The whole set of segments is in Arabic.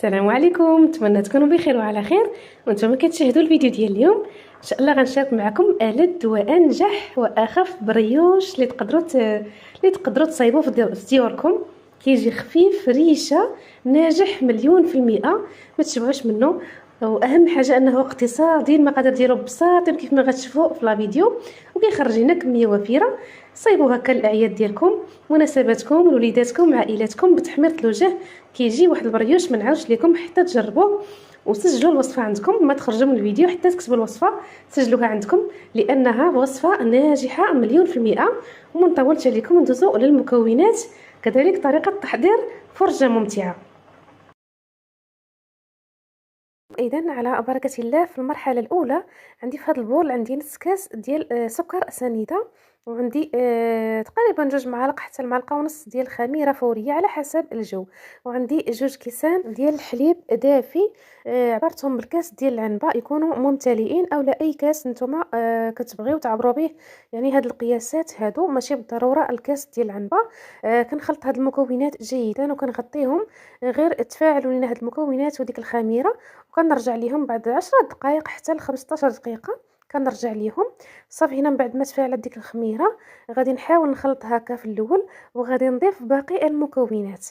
السلام عليكم، نتمنى تكونوا بخير وعلى خير. وانتم كتشاهدوا الفيديو ديال اليوم ان شاء الله غنشارك معكم ألذ وانجح واخف بريوش اللي تقدروا تصايبوه في ديوركم. كيجي خفيف ريشه ناجح مليون في المئة، ما تشبعوش منه. واهم حاجه انه اقتصادي، المقادير ديالو بساطين كيف ما غتشوفوا في لا فيديو، وكيخرج لنا كميه وفيره. صايبوه هكا الاعياد ديالكم، مناسباتكم، ولوليداتكم، عائلاتكم، بتحميره الوجه. كيجي واحد البريوش ما نعاودش لكم حتى تجربوه. وسجلوا الوصفه عندكم، ما تخرجوا من الفيديو حتى تكتبوا الوصفه، سجلوها عندكم لانها وصفه ناجحه مليون في المئة. وما نطولش عليكم، ندوزو للمكونات، كذلك طريقه التحضير فرجه ممتعه. اذا على بركه الله، في المرحله الاولى عندي في هذا البول عندي نص كاس ديال سكر سنيده، وعندي تقريبا 2 معالق حتى المعلقه ونص ديال خميره فوريه على حسب الجو، وعندي 2 كيسان ديال الحليب دافي. عبرتهم بالكاس ديال العنبه، يكونوا ممتلئين او لا اي كاس نتوما كتبغيو تعبروا به. يعني هاد القياسات هادو ماشي بالضروره الكاس ديال العنبه. كنخلط هاد المكونات جيدا وكنغطيهم. غير تفاعلوا لنا هاد المكونات وديك الخميره، وكنرجع ليهم بعد 10 دقائق حتى ل 15 دقيقه. كنرجع ليهم صافي. هنا من بعد ما تفاعلت ديك الخميره، غادي نحاول نخلط هكا في الاول، وغادي نضيف باقي المكونات.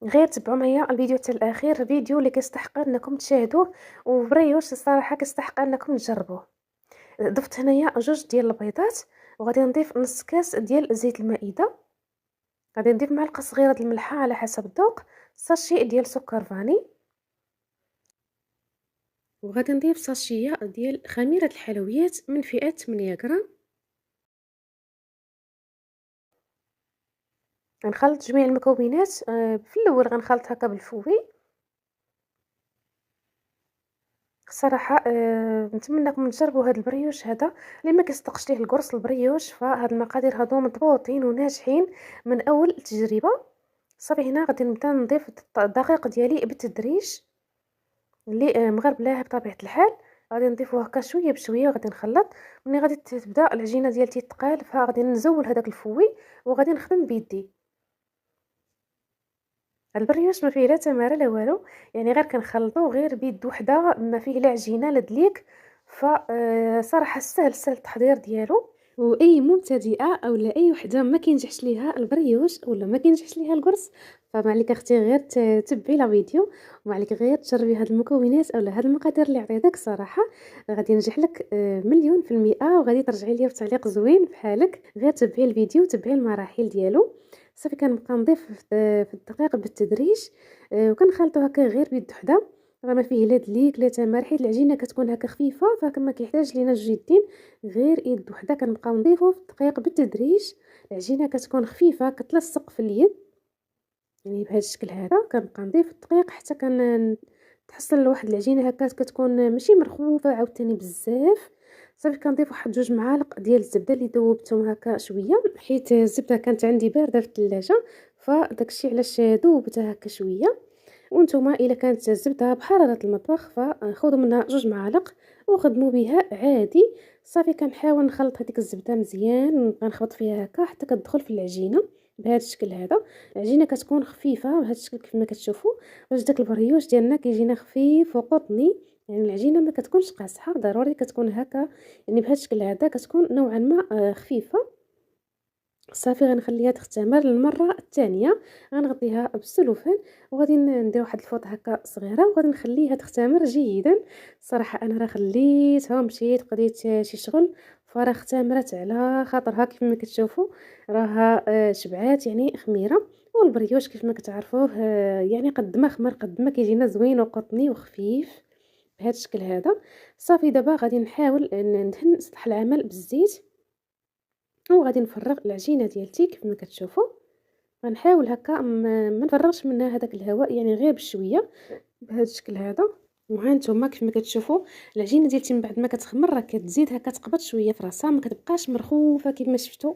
غير تبعوا معايا الفيديو حتى الاخير، فيديو اللي كيستحق انكم تشاهدوه، وبريوش الصراحه كيستحق انكم تجربوه. ضفت هنايا 2 ديال البيضات، وغادي نضيف نص كاس ديال زيت المائده. غادي نضيف معلقه صغيره ديال الملحه على حسب الذوق، ساشي ديال سكر فاني، وغادي نضيف ساشيه ديال خميره الحلويات من فئه 8 غرام. غنخلط جميع المكونات. في الاول غنخلط هكا بالفوي. صراحه نتمنىكم تجربوا هذا البريوش هذا، اللي ما كيصدقش ليه القرص البريوش، فهاد المقادير هادو مضبوطين وناجحين من اول تجربه. صافي هنا غادي نبدا نضيف الدقيق ديالي بالتدريج، اللي مغربلاه بطبيعه الحال. غادي نضيفو هكا شويه بشويه، وغادي نخلط. ملي غادي تبدا العجينه ديالتي تقال، فغادي نزول هذاك الفوي وغادي نخدم بيدي. البريوش ما فيه لا تماره لا والو، يعني غير كنخلطو غير بيد وحده، ما فيه لا عجينه لا دليك. فصراحه سهل التحضير ديالو، واي مبتدئه او لا اي وحده ما كينجحش ليها البريوش ولا ما كينجحش ليها القرص، فما عليك اختي غير تتبعي لا فيديو، وما عليك غير تجربي هاد المكونات او هاد المقادير اللي عطيتك. صراحه غادي ينجح لك مليون في المئة، وغادي ترجعي لي بتعليق زوين بحالك. غير تبعي الفيديو وتبعي المراحل ديالو. صافي كنبقى نضيف في الدقيق بالتدريج، وكنخلطو هكا غير بيد وحده. راه ما فيه لا دليك لا تمر، حيت العجينه كتكون هكا خفيفه، فما كيحتاج لينا جوج يدين. غير يد وحده كنبقاو نضيفو في الدقيق بالتدريج. العجينه كتكون خفيفه كتلصق في اليد، يعني بهذا الشكل هذا. كنبقى نضيف الدقيق حتى تحصل لواحد العجينه هكا كتكون ماشي مرخوفه عاوتاني بزاف. صافي كنضيف واحد 2 معالق ديال الزبده اللي ذوبتهم هكا شويه، حيت الزبده كانت عندي بارده في الثلاجه، فداكشي علاش ذوبتها هكا شويه. وانتم الا كانت الزبده بحراره المطبخ فخذوا منها 2 معالق وخدموا بها عادي. صافي كنحاول نخلط هذيك الزبده مزيان، غنخبط فيها هكا حتى كتدخل في العجينه بهذا الشكل هذا. العجينه كتكون خفيفه بهذا الشكل كيف ما كتشوفوا، باش داك البريوش ديالنا كيجينا خفيف وقطني. يعني العجينه ما كتكونش قاصحه، ضروري كتكون هكا، يعني بهذا الشكل هذا كتكون نوعا ما خفيفه. صافي غنخليها تختمر للمره الثانيه. غنغطيها بالسلوفان، وغادي ندير واحد الفوط هكا صغيره، وغادي نخليها تختمر جيدا. الصراحه انا راه خليتها ومشيت وقضيت شي شغل، فراه اختمرت على خاطرها كيف ما كتشوفوا. راها شبعات يعني خميره. والبريوش كيف ما كتعرفوه يعني قد ما خمر قد ما كيجينا زوين وقطني وخفيف بهذا الشكل هذا. صافي دابا غادي نحاول ندهن سطح العمل بالزيت، وغادي نفرغ العجينه ديالتي كيف ما كتشوفوا. غنحاول هكا ما نفرغش منها هذاك الهواء، يعني غير بشويه بهذا الشكل هذا. وها نتوما كيف ما كتشوفوا العجينه ديالتي من بعد ما كتخمر راه كتزيد هكا تقبض شويه في راسها، ما كتبقاش مرخوفه كيف ما شفتوا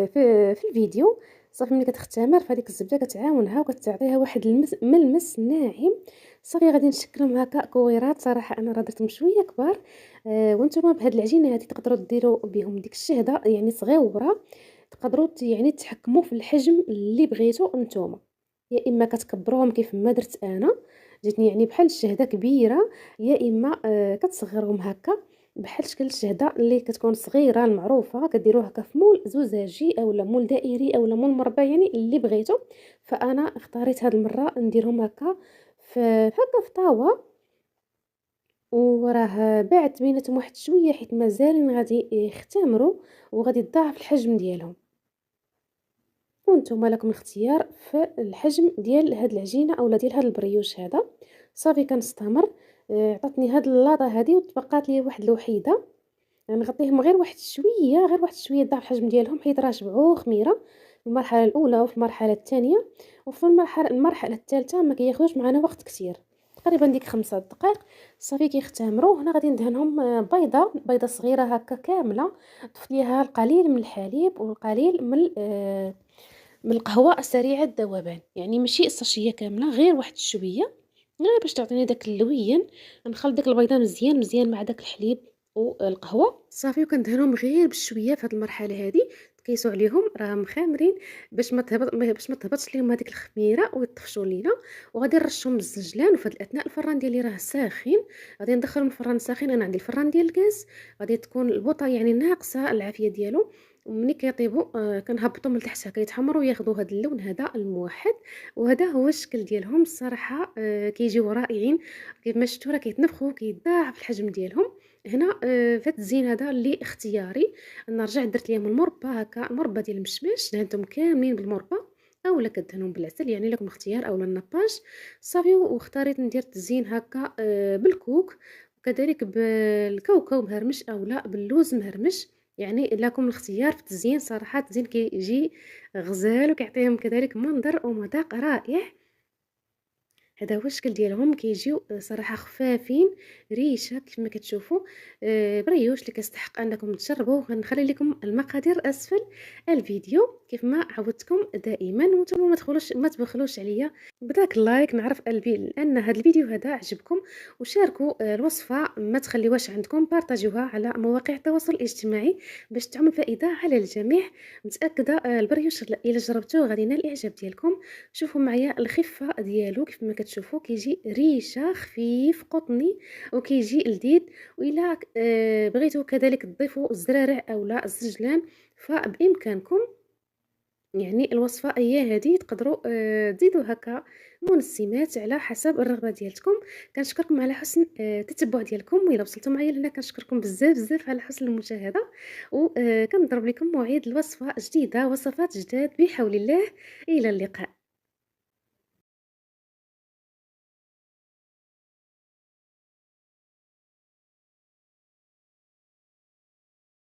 في الفيديو. صافي ملي كتختمر فهاديك الزبده كتعاونها وكتعطيها واحد ملمس ناعم. صافي غادي نشكلهم هكا كويرات. صراحه انا راه درتهم شويه كبار. وانتم بهاد العجينه هذه تقدروا ديروا بهم ديك الشهده يعني صغيوره، تقدروا يعني تحكموا في الحجم اللي بغيتوا نتوما. يا اما كتكبروهم كيف ما درت انا، جاتني يعني بحال الشهده كبيره، يا اما كتصغرهم هكا بحال شكل الشهده اللي كتكون صغيره المعروفه، كديروه هكا في مول زجاجي اولا مول دائري اولا مول مربع، يعني اللي بغيتو. فانا اختاريت هاد المره نديرهم هكا في هكا في طاوه، وراه باعت بيناتهم واحد شويه حيت مازالين غادي يختمروا وغادي يضاعف الحجم ديالهم. وانتم لكم الاختيار في الحجم ديال هاد العجينه اولا ديال هاد البريوش هذا. صافي كنستمر. عطاتني هاد اللاطه هادي وتبقات لي واحد الوحيده، نغطيهم غير واحد شويه، غير واحد شويه ضاع الحجم ديالهم حيت راه شبعوا خميره في المرحله الاولى وفي المرحله الثانيه. وفي المرحله الثالثه ما كياخذوش معنا وقت كثير، تقريبا ديك 5 دقائق. صافي كيختمروا. هنا غادي ندهنهم بيضه صغيره هكا كامله، ضفت ليها القليل من الحليب والقليل من القهوه سريعه الذوبان، يعني ماشي الساشيه كامله، غير واحد شويه، غير باش تعطيني داك اللوين. نخلط ديك البيضه مزيان مزيان مع داك الحليب والقهوه. صافي وكندهنهم غير بشويه في هذه المرحله هذه، تقيسوا عليهم راهم خامرين باش ما تهبطش ليهم هذيك الخميره ويطفشوا لينا. وغادي نرشهم بالزنجلان. وفي هذه الاثناء الفران ديالي راه ساخن، غادي ندخلهم الفران ساخن. انا عندي الفران ديال الغاز، غادي تكون البوطه يعني ناقصه العافيه ديالو. ومني كيطيبوا كنهبطهم لتحت هكا يتحمروا وياخذوا هذا اللون هذا الموحد. وهذا هو الشكل ديالهم الصراحه. كيجيو رائعين كيف ما شفتوا، راه كيتنفخوا كيتضاعف الحجم ديالهم. هنا في هذا الزين هذا اللي اختياري، انا رجعت درت ليهم المربى هكا، المربى ديال المشماش دهنتهم كاملين بالمربى اولا كدهنهم بالعسل، يعني لكم اختيار اولا النباج. صافي واختاريت ندير التزيين هكا بالكوك، وكذلك بالكاوكاو مهرمش اولا باللوز مهرمش، يعني لكم الاختيار في التزيين. صراحه التزيين كيجي غزال وكيعطيهم كذلك منظر ومذاق رائع. هذا هو الشكل ديالهم، كيجيو صراحه خفافين ريشه كيف ما كتشوفوا. بريوش اللي كيستحق انكم تجربوه. غنخلي لكم المقادير اسفل الفيديو كيف ما عودتكم دائما. وانتم ما تبخلوش عليا بداك اللايك، نعرف قلبي ان هذا الفيديو هذا عجبكم. وشاركوا الوصفه، ما تخليوهاش عندكم، بارطاجيوها على مواقع التواصل الاجتماعي باش تعمل فائده على الجميع. متاكده البريوش الا جربتوه غادي ينال الاعجاب ديالكم. شوفوا معايا الخفه ديالو كيف ما كتشوفوا، كيجي ريشه خفيف قطني وكيجي لذيذ. والا بغيتوا كذلك تضيفوا الزرارع اولا الزجلان فبامكانكم. يعني الوصفه هي هذه، تقدروا تزيدوا هكا منسمات على حسب الرغبه ديالكم. كنشكركم على حسن التتبع ديالكم، والا وصلتوا معايا لهنا كنشكركم بزاف بزاف على حسن المشاهده. وكنضرب لكم موعد الوصفه جديده، وصفات جداد بحول الله. الى اللقاء.